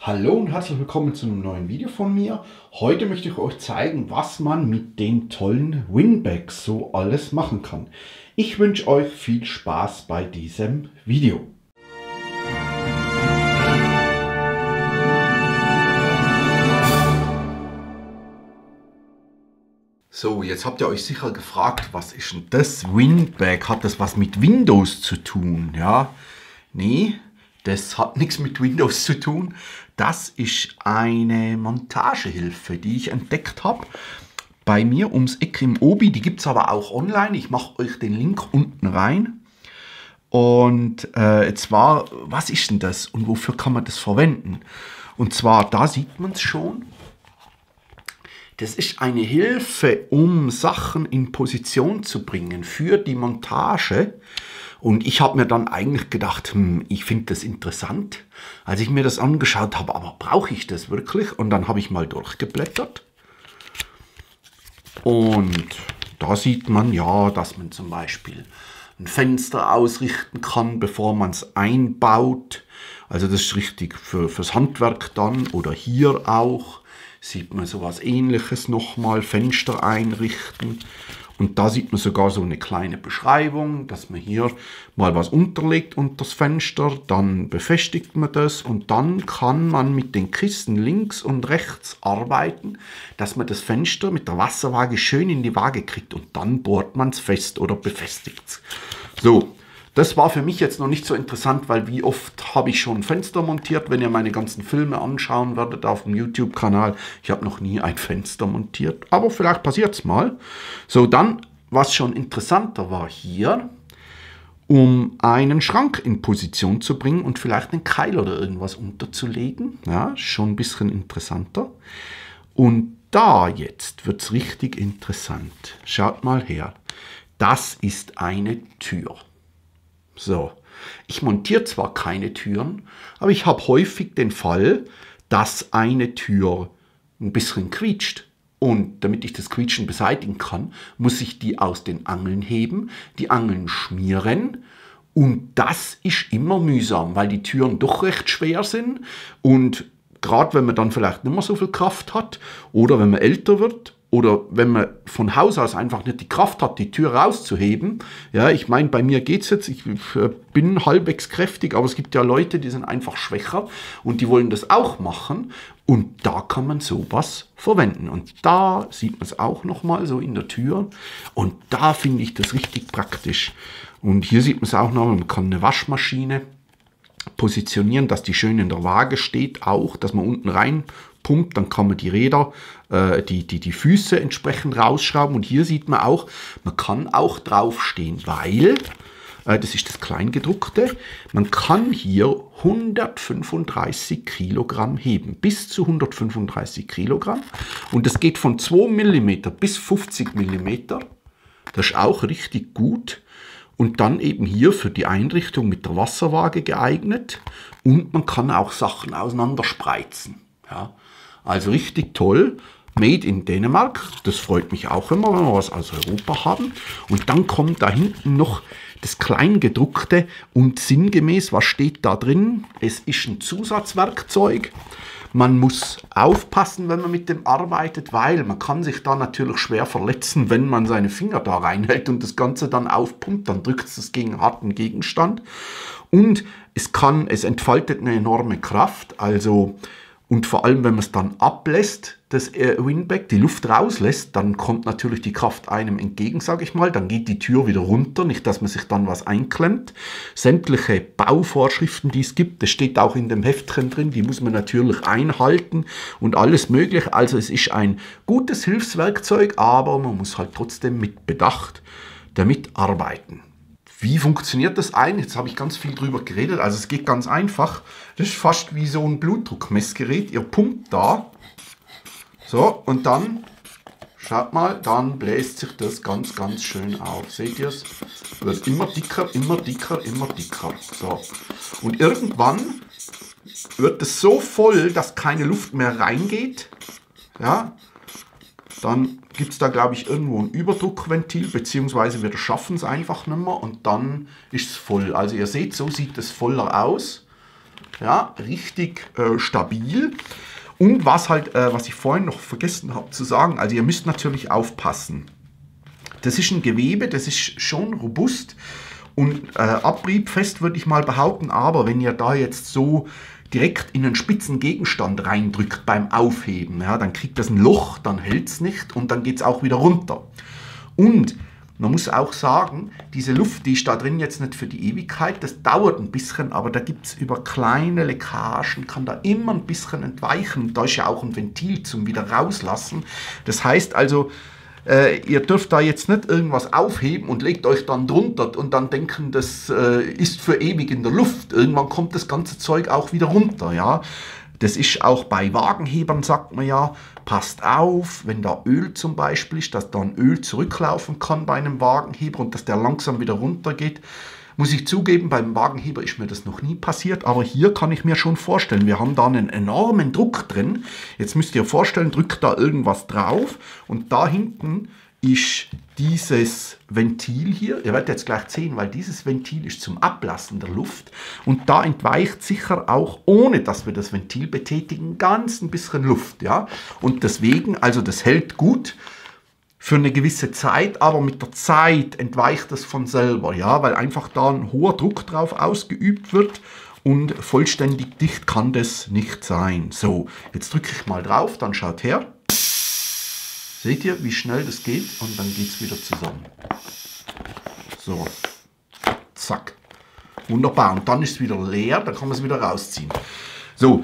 Hallo und herzlich willkommen zu einem neuen Video von mir. Heute möchte ich euch zeigen, was man mit den tollen Winbags so alles machen kann. Ich wünsche euch viel Spaß bei diesem Video. So, jetzt habt ihr euch sicher gefragt, was ist denn das Winbag? Hat das was mit Windows zu tun? Ja, nee. Das hat nichts mit Windows zu tun. Das ist eine Montagehilfe, die ich entdeckt habe. Bei mir ums Eck im Obi. Die gibt es aber auch online. Ich mache euch den Link unten rein. Und zwar, was ist denn das und wofür kann man das verwenden? Und zwar, da sieht man es schon. Das ist eine Hilfe, um Sachen in Position zu bringen für die Montage. Und ich habe mir dann eigentlich gedacht, ich finde das interessant, als ich mir das angeschaut habe, aber brauche ich das wirklich? Und dann habe ich mal durchgeblättert. Und da sieht man ja, dass man zum Beispiel ein Fenster ausrichten kann, bevor man es einbaut. Also das ist richtig fürs Handwerk dann. Oder hier auch sieht man sowas Ähnliches nochmal, Fenster einrichten. Und da sieht man sogar so eine kleine Beschreibung, dass man hier mal was unterlegt unter das Fenster, dann befestigt man das und dann kann man mit den Kisten links und rechts arbeiten, dass man das Fenster mit der Wasserwaage schön in die Waage kriegt und dann bohrt man es fest oder befestigt es. So. Das war für mich jetzt noch nicht so interessant, weil wie oft habe ich schon Fenster montiert, wenn ihr meine ganzen Filme anschauen werdet auf dem YouTube-Kanal. Ich habe noch nie ein Fenster montiert, aber vielleicht passiert es mal. So, dann, was schon interessanter war hier, um einen Schrank in Position zu bringen und vielleicht einen Keil oder irgendwas unterzulegen. Ja, schon ein bisschen interessanter. Und da jetzt wird es richtig interessant. Schaut mal her. Das ist eine Tür. So, ich montiere zwar keine Türen, aber ich habe häufig den Fall, dass eine Tür ein bisschen quietscht. Und damit ich das Quietschen beseitigen kann, muss ich die aus den Angeln heben, die Angeln schmieren. Und das ist immer mühsam, weil die Türen doch recht schwer sind. Und gerade wenn man dann vielleicht nicht mehr so viel Kraft hat oder wenn man älter wird, oder wenn man von Haus aus einfach nicht die Kraft hat, die Tür rauszuheben. Ja, ich meine, bei mir geht es jetzt, ich bin halbwegs kräftig, aber es gibt ja Leute, die sind einfach schwächer und die wollen das auch machen. Und da kann man sowas verwenden. Und da sieht man es auch nochmal so in der Tür. Und da finde ich das richtig praktisch. Und hier sieht man es auch noch, man kann eine Waschmaschine positionieren, dass die schön in der Waage steht, auch, dass man unten rein pumpt, dann kann man die Räder, die Füße entsprechend rausschrauben. Und hier sieht man auch, man kann auch draufstehen, weil, das ist das Kleingedruckte, man kann hier 135 Kilogramm heben, bis zu 135 Kilogramm. Und das geht von 2 mm bis 50 mm. Das ist auch richtig gut. Und dann eben hier für die Einrichtung mit der Wasserwaage geeignet. Und man kann auch Sachen auseinanderspreizen. Ja, also richtig toll. Made in Dänemark. Das freut mich auch immer, wenn wir was aus Europa haben. Und dann kommt da hinten noch das Kleingedruckte und sinngemäß, was steht da drin? Es ist ein Zusatzwerkzeug. Man muss aufpassen, wenn man mit dem arbeitet, weil man kann sich da natürlich schwer verletzen, wenn man seine Finger da reinhält und das Ganze dann aufpumpt, dann drückt es gegen einen harten Gegenstand. Und es entfaltet eine enorme Kraft, also und vor allem, wenn man es dann ablässt, das Winbag, die Luft rauslässt, dann kommt natürlich die Kraft einem entgegen, sage ich mal. Dann geht die Tür wieder runter, nicht, dass man sich dann was einklemmt. Sämtliche Bauvorschriften, die es gibt, das steht auch in dem Heftchen drin, die muss man natürlich einhalten und alles Mögliche. Also es ist ein gutes Hilfswerkzeug, aber man muss halt trotzdem mit Bedacht damit arbeiten. Wie funktioniert das eigentlich? Jetzt habe ich ganz viel drüber geredet. Also es geht ganz einfach. Das ist fast wie so ein Blutdruckmessgerät. Ihr pumpt da. So, und dann, schaut mal, dann bläst sich das ganz, ganz schön auf. Seht ihr es? Wird immer dicker, immer dicker, immer dicker. So. Und irgendwann wird es so voll, dass keine Luft mehr reingeht. Ja. Dann gibt es da, glaube ich, irgendwo ein Überdruckventil, beziehungsweise wir schaffen es einfach nicht mehr und dann ist es voll. Also ihr seht, so sieht es voller aus. Ja, richtig stabil. Und was ich vorhin noch vergessen habe zu sagen, also ihr müsst natürlich aufpassen. Das ist ein Gewebe, das ist schon robust und abriebfest, würde ich mal behaupten. Aber wenn ihr da jetzt so direkt in einen spitzen Gegenstand reindrückt beim Aufheben, ja, dann kriegt das ein Loch, dann hält es nicht und dann geht es auch wieder runter. Und man muss auch sagen, diese Luft, die ist da drin jetzt nicht für die Ewigkeit, das dauert ein bisschen, aber da gibt es über kleine Leckagen, kann da immer ein bisschen entweichen. Da ist ja auch ein Ventil zum wieder rauslassen. Das heißt also, ihr dürft da jetzt nicht irgendwas aufheben und legt euch dann drunter und dann denken, das ist für ewig in der Luft. Irgendwann kommt das ganze Zeug auch wieder runter, ja. Das ist auch bei Wagenhebern, sagt man ja, passt auf, wenn da Öl zum Beispiel ist, dass dann Öl zurücklaufen kann bei einem Wagenheber und dass der langsam wieder runtergeht. Muss ich zugeben, beim Wagenheber ist mir das noch nie passiert, aber hier kann ich mir schon vorstellen, wir haben da einen enormen Druck drin. Jetzt müsst ihr vorstellen, drückt da irgendwas drauf und da hinten ist dieses Ventil hier. Ihr werdet jetzt gleich sehen, weil dieses Ventil ist zum Ablassen der Luft und da entweicht sicher auch, ohne dass wir das Ventil betätigen, ganz ein bisschen Luft. Ja? Und deswegen, also das hält gut für eine gewisse Zeit, aber mit der Zeit entweicht es von selber, ja, weil einfach da ein hoher Druck drauf ausgeübt wird und vollständig dicht kann das nicht sein. So, jetzt drücke ich mal drauf, dann schaut her. Seht ihr, wie schnell das geht und dann geht es wieder zusammen. So, zack, wunderbar und dann ist es wieder leer, dann kann man es wieder rausziehen. So,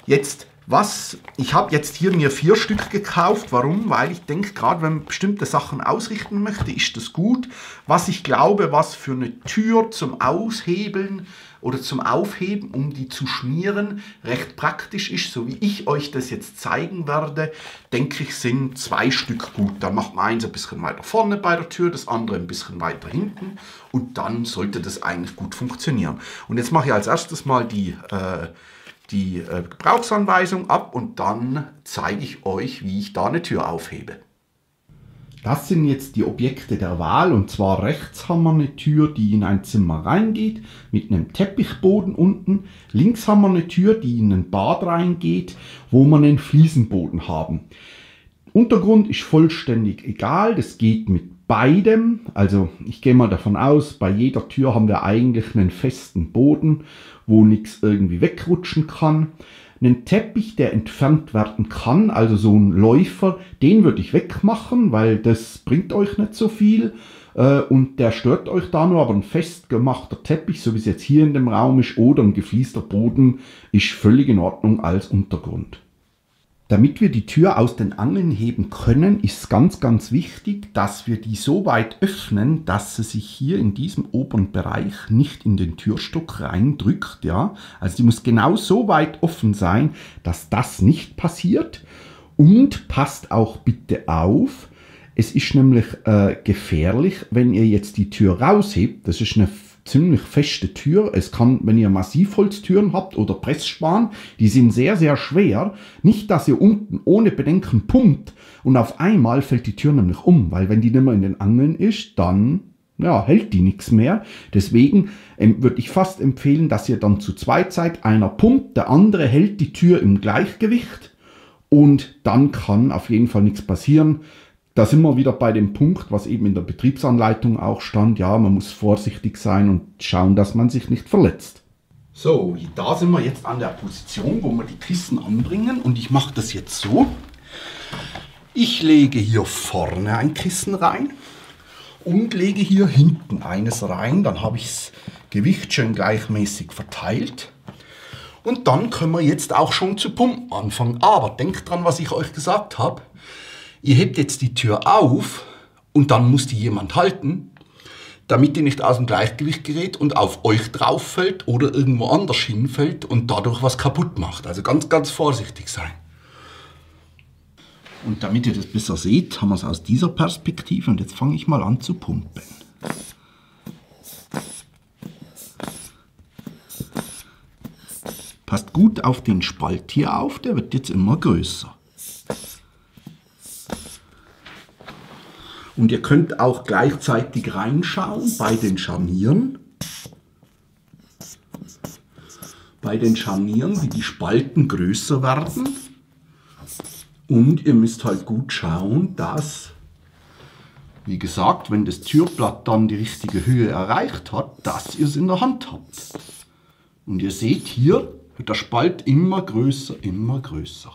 jetzt... Ich habe jetzt hier mir 4 Stück gekauft. Warum? Weil ich denke, gerade wenn man bestimmte Sachen ausrichten möchte, ist das gut. Was ich glaube, was für eine Tür zum Aushebeln oder zum Aufheben, um die zu schmieren, recht praktisch ist, so wie ich euch das jetzt zeigen werde, denke ich, sind 2 Stück gut. Dann macht man eins ein bisschen weiter vorne bei der Tür, das andere ein bisschen weiter hinten und dann sollte das eigentlich gut funktionieren. Und jetzt mache ich als erstes mal die Gebrauchsanweisung ab und dann zeige ich euch, wie ich da eine Tür aufhebe. Das sind jetzt die Objekte der Wahl und zwar rechts haben wir eine Tür, die in ein Zimmer reingeht mit einem Teppichboden unten. Links haben wir eine Tür, die in ein Bad reingeht, wo wir einen Fliesenboden haben. Untergrund ist vollständig egal, das geht mit beidem. Also ich gehe mal davon aus, bei jeder Tür haben wir eigentlich einen festen Boden, wo nichts irgendwie wegrutschen kann. Einen Teppich, der entfernt werden kann, also so ein Läufer, den würde ich wegmachen, weil das bringt euch nicht so viel und der stört euch da nur, aber ein festgemachter Teppich, so wie es jetzt hier in dem Raum ist, oder ein gefliester Boden, ist völlig in Ordnung als Untergrund. Damit wir die Tür aus den Angeln heben können, ist ganz, ganz wichtig, dass wir die so weit öffnen, dass sie sich hier in diesem oberen Bereich nicht in den Türstock reindrückt. Ja? Also die muss genau so weit offen sein, dass das nicht passiert. Und passt auch bitte auf, es ist nämlich gefährlich, wenn ihr jetzt die Tür raushebt. Das ist eine ziemlich feste Tür. Es kann, wenn ihr Massivholztüren habt oder Pressspan, die sind sehr, sehr schwer. Nicht, dass ihr unten ohne Bedenken pumpt und auf einmal fällt die Tür nämlich um, weil wenn die nicht mehr in den Angeln ist, dann ja, hält die nichts mehr. Deswegen würde ich fast empfehlen, dass ihr dann zu zweit seid. Einer pumpt, der andere hält die Tür im Gleichgewicht und dann kann auf jeden Fall nichts passieren. Da sind wir wieder bei dem Punkt, was eben in der Betriebsanleitung auch stand. Ja, man muss vorsichtig sein und schauen, dass man sich nicht verletzt. So, da sind wir jetzt an der Position, wo wir die Kissen anbringen. Und ich mache das jetzt so. Ich lege hier vorne ein Kissen rein und lege hier hinten eines rein. Dann habe ich das Gewicht schön gleichmäßig verteilt. Und dann können wir jetzt auch schon zu pumpen anfangen. Aber denkt dran, was ich euch gesagt habe. Ihr hebt jetzt die Tür auf und dann muss die jemand halten, damit die nicht aus dem Gleichgewicht gerät und auf euch drauf fällt oder irgendwo anders hinfällt und dadurch was kaputt macht. Also ganz, ganz vorsichtig sein. Und damit ihr das besser seht, haben wir es aus dieser Perspektive und jetzt fange ich mal an zu pumpen. Passt gut auf den Spalt hier auf, der wird jetzt immer größer. Und ihr könnt auch gleichzeitig reinschauen bei den Scharnieren. bei den Scharnieren, wie die Spalten größer werden. Und ihr müsst halt gut schauen, dass, wie gesagt, wenn das Türblatt dann die richtige Höhe erreicht hat, dass ihr es in der Hand habt. Und ihr seht hier, wird der Spalt immer größer, immer größer.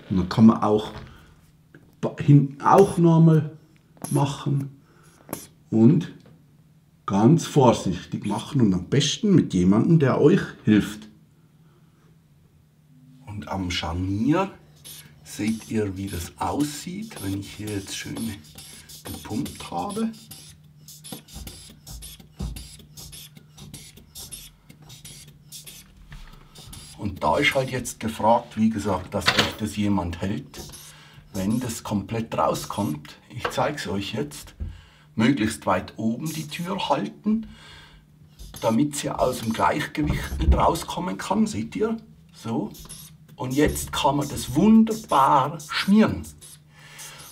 Und dann kann man auch hinten auch nochmal machen und ganz vorsichtig machen und am besten mit jemandem, der euch hilft. Und am Scharnier seht ihr, wie das aussieht, wenn ich hier jetzt schön gepumpt habe. Und da ist halt jetzt gefragt, wie gesagt, dass euch das jemand hält, wenn das komplett rauskommt. Ich zeige es euch jetzt. Möglichst weit oben die Tür halten, damit sie aus dem Gleichgewicht nicht rauskommen kann. Seht ihr? So. Und jetzt kann man das wunderbar schmieren.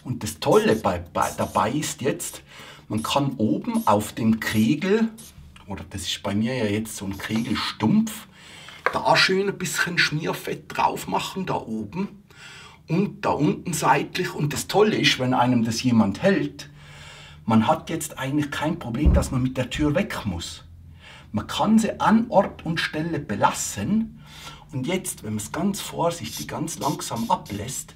Und das Tolle dabei ist jetzt, man kann oben auf den Kegel, oder das ist bei mir ja jetzt so ein Kegelstumpf, da schön ein bisschen Schmierfett drauf machen, da oben und da unten seitlich. Und das Tolle ist, wenn einem das jemand hält, man hat jetzt eigentlich kein Problem, dass man mit der Tür weg muss. Man kann sie an Ort und Stelle belassen. Und jetzt, wenn man es ganz vorsichtig, ganz langsam ablässt,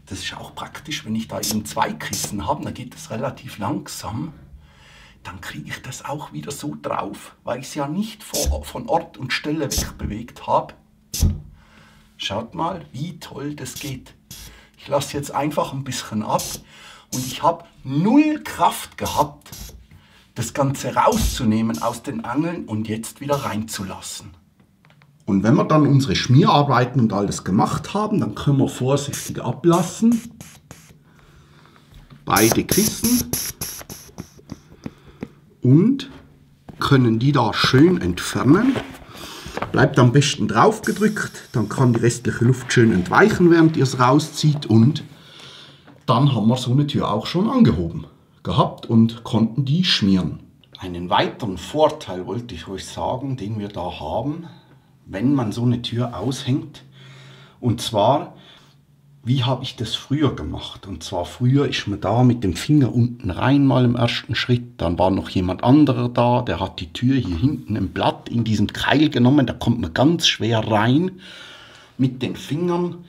das ist auch praktisch, wenn ich da eben 2 Kissen habe, dann geht das relativ langsam, dann kriege ich das auch wieder so drauf, weil ich es ja nicht von Ort und Stelle wegbewegt habe. Schaut mal, wie toll das geht. Ich lasse jetzt einfach ein bisschen ab und ich habe 0 Kraft gehabt, das Ganze rauszunehmen aus den Angeln und jetzt wieder reinzulassen. Und wenn wir dann unsere Schmierarbeiten und alles gemacht haben, dann können wir vorsichtig ablassen. Beide Kissen. Und können die da schön entfernen. Bleibt am besten drauf gedrückt, dann kann die restliche Luft schön entweichen, während ihr es rauszieht. Und dann haben wir so eine Tür auch schon angehoben gehabt und konnten die schmieren. Einen weiteren Vorteil wollte ich euch sagen, den wir da haben, wenn man so eine Tür aushängt. Und zwar, wie habe ich das früher gemacht? Und zwar früher ist man da mit dem Finger unten rein mal im ersten Schritt. Dann war noch jemand anderer da, der hat die Tür hier hinten im Blatt in diesem Keil genommen. Da kommt man ganz schwer rein mit den Fingern.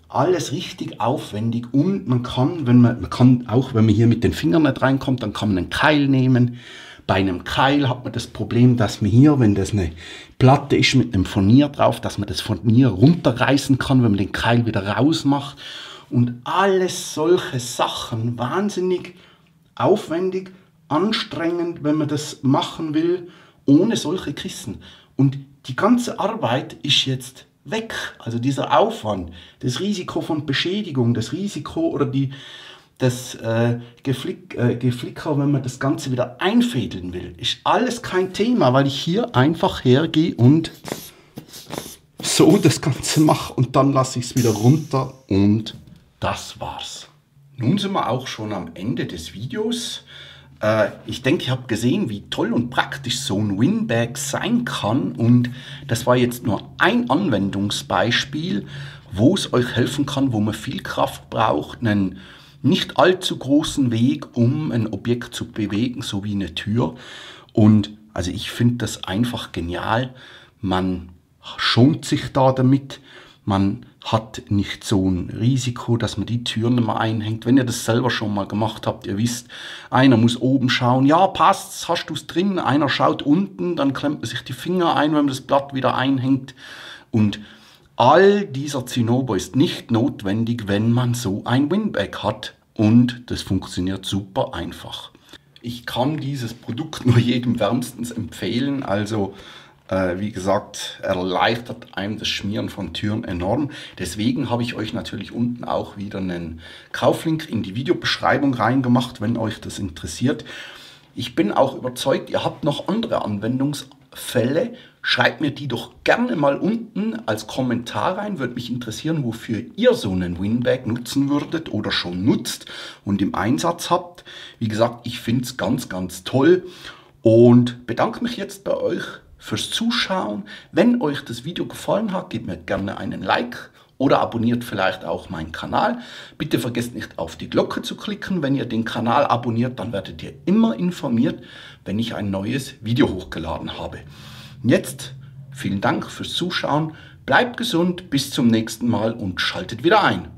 Alles richtig aufwendig und man kann auch, wenn man hier mit den Fingern nicht reinkommt, dann kann man einen Keil nehmen. Bei einem Keil hat man das Problem, dass man hier, wenn das eine Platte ist mit einem Furnier drauf, dass man das Furnier runterreißen kann, wenn man den Keil wieder rausmacht. Und alles solche Sachen, wahnsinnig aufwendig, anstrengend, wenn man das machen will, ohne solche Kissen. Und die ganze Arbeit ist jetzt weg. Also dieser Aufwand, das Risiko von Beschädigung, das Risiko oder das Geflicker, wenn man das Ganze wieder einfädeln will, ist alles kein Thema, weil ich hier einfach hergehe und so das Ganze mache und dann lasse ich es wieder runter und das war's. Nun sind wir auch schon am Ende des Videos. Ich denke, ihr habt gesehen, wie toll und praktisch so ein Winbag sein kann und das war jetzt nur ein Anwendungsbeispiel, wo es euch helfen kann, wo man viel Kraft braucht, einen nicht allzu großen Weg, um ein Objekt zu bewegen, so wie eine Tür. Und also ich finde das einfach genial. Man schont sich da damit. Man hat nicht so ein Risiko, dass man die Türen immer einhängt. Wenn ihr das selber schon mal gemacht habt, ihr wisst, einer muss oben schauen, ja passt, hast du es drin, einer schaut unten, dann klemmt man sich die Finger ein, wenn man das Blatt wieder einhängt. Und all dieser Zinnober ist nicht notwendig, wenn man so ein Winbag hat und das funktioniert super einfach. Ich kann dieses Produkt nur jedem wärmstens empfehlen, also wie gesagt, erleichtert einem das Schmieren von Türen enorm. Deswegen habe ich euch natürlich unten auch wieder einen Kauflink in die Videobeschreibung reingemacht, wenn euch das interessiert. Ich bin auch überzeugt, ihr habt noch andere Anwendungsfälle. Schreibt mir die doch gerne mal unten als Kommentar rein. Würde mich interessieren, wofür ihr so einen Winbag nutzen würdet oder schon nutzt und im Einsatz habt. Wie gesagt, ich finde es ganz, ganz toll. und bedanke mich jetzt bei euch fürs Zuschauen. Wenn euch das Video gefallen hat, gebt mir gerne einen Like oder abonniert vielleicht auch meinen Kanal. Bitte vergesst nicht auf die Glocke zu klicken. Wenn ihr den Kanal abonniert, dann werdet ihr immer informiert, wenn ich ein neues Video hochgeladen habe. Jetzt vielen Dank fürs Zuschauen. Bleibt gesund, bis zum nächsten Mal und schaltet wieder ein.